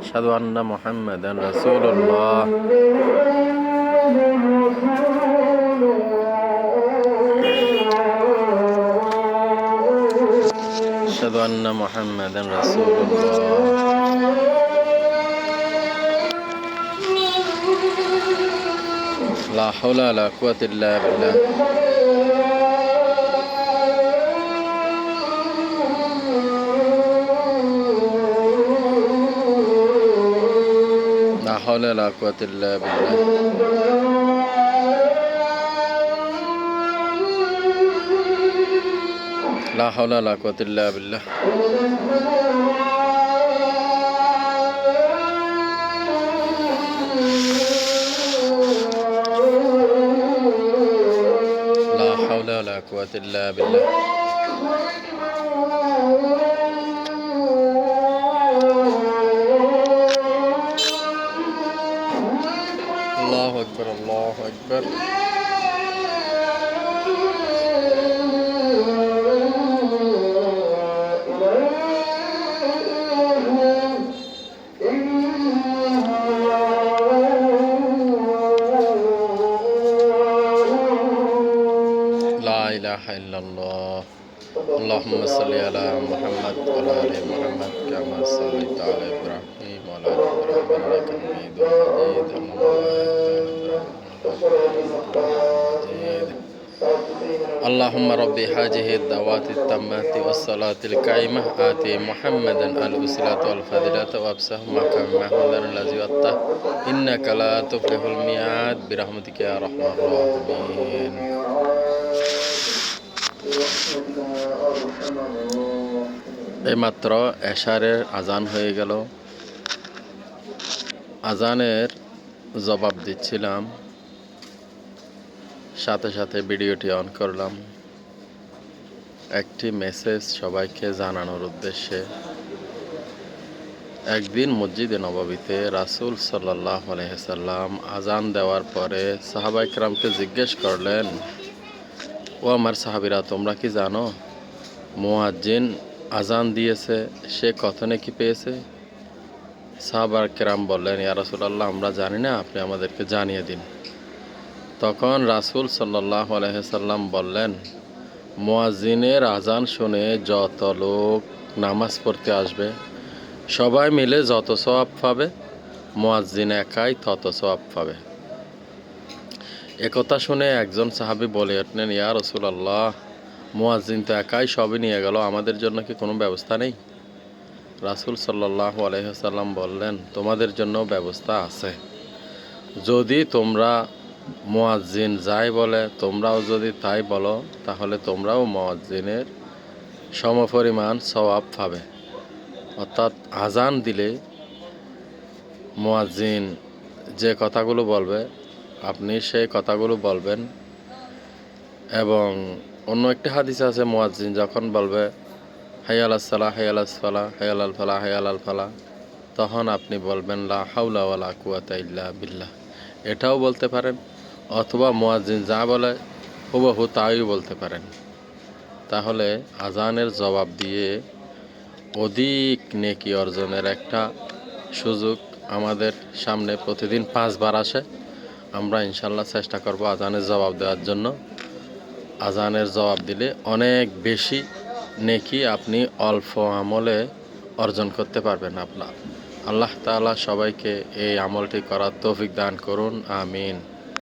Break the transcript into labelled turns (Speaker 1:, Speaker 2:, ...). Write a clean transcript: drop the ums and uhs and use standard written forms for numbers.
Speaker 1: أشهد أن محمدا رسول الله أشهد أن محمدا رسول الله لا حول ولا قوة إلا بالله لا حول ولا قوة إلا بالله لا حول ولا قوة إلا بالله لا حول ولا قوة إلا بالله الله أكبر الله أكبر لا إله إلا الله اللهم صل على محمد وعلى آل محمد كما صليت على إبراهيم وعلى آل إبراهيم إنك حميد مجيد اللهم رب هذه الدعوات التامات والصلاة القائمة آتي محمدا الوسيلة والفضيلة وابسه مقام محمود الذي وعدته إنك لا تخلف الميعاد برحمتك يا أرحم الراحمين এইমাত্র এশারের আজান হয়ে গেল। আজানের জবাব দিচ্ছিলাম, সাথে সাথে ভিডিওটি অন করলাম একটি মেসেজ সবাইকে জানানোর উদ্দেশ্যে। একদিন মসজিদে নববীতে রাসূল সাল্লাল্লাহু আলাইহি সাল্লাম আজান দেওয়ার পরে সাহাবায়ে কেরামকে জিজ্ঞেস করলেন, ও আমার সাহাবীরা, তোমরা কি জানো মুয়াজ্জিন আজান দিয়েছে সে কত নেকি পেয়েছে? সাহাবায়ে কেরাম বললেন, ইয়া রাসূলুল্লাহ, আমরা জানি না, আপনি আমাদেরকে জানিয়ে দিন। তখন রাসূল সাল্লাল্লাহু আলাইহি সাল্লাম বললেন, মুয়াজ্জিনের আজান শুনে যত লোক নামাজ পড়তে আসবে সবাই মিলে যত সওয়াব পাবে, মুয়াজ্জিন একাই তত সওয়াব পাবে। একথা শুনে একজন সাহাবী বলে উঠলেন, ইয়া রাসূলুল্লাহ, মুয়াজ্জিন তো একাই সবই নিয়ে গেল, আমাদের জন্য কি কোনো ব্যবস্থা নেই? রাসূল সাল্লাল্লাহু আলাইহি সাল্লাম বললেন, তোমাদের জন্য ব্যবস্থা আছে। যদি তোমরা মুয়াজ্জিন যাই বলে তোমরাও যদি তাই বলো, তাহলে তোমরাও মুয়াজ্জিনের সমপরিমাণ সওয়াব পাবে। অর্থাৎ আজান দিলে মুয়াজ্জিন যে কথাগুলো বলবে আপনি সেই কথাগুলো বলবেন। এবং অন্য একটি হাদিস আছে, মুয়াজ্জিন যখন বলবে হাইয়া আলাস সালাহ, হাইয়া আলাস ফালাহ, হাইয়া আলাল ফালাহ, হাইয়া আলাল ফালাহ, তখন আপনি বলবেন লা হাওলা ওয়ালা কুওয়াতা ইল্লা বিল্লাহ। এটাও বলতে পারেন, অথবা মুয়াজ্জিন যা বলে হুবহু তাই বলতে পারেন। তাহলে আজানের জবাব দিয়ে অধিক নেকি অর্জনের একটা সুযোগ আমাদের সামনে প্রতিদিন 5 বার আসে। আমরা ইনশাল্লাহ চেষ্টা করব আজানের জবাব দেওয়ার জন্য। আজানের জবাব দিলে অনেক বেশি নেকি আপনি অল্প আমলে অর্জন করতে পারবেন। আল্লাহ তাআলা সবাইকে এই আমলটি করার তৌফিক দান করুন, আমিন।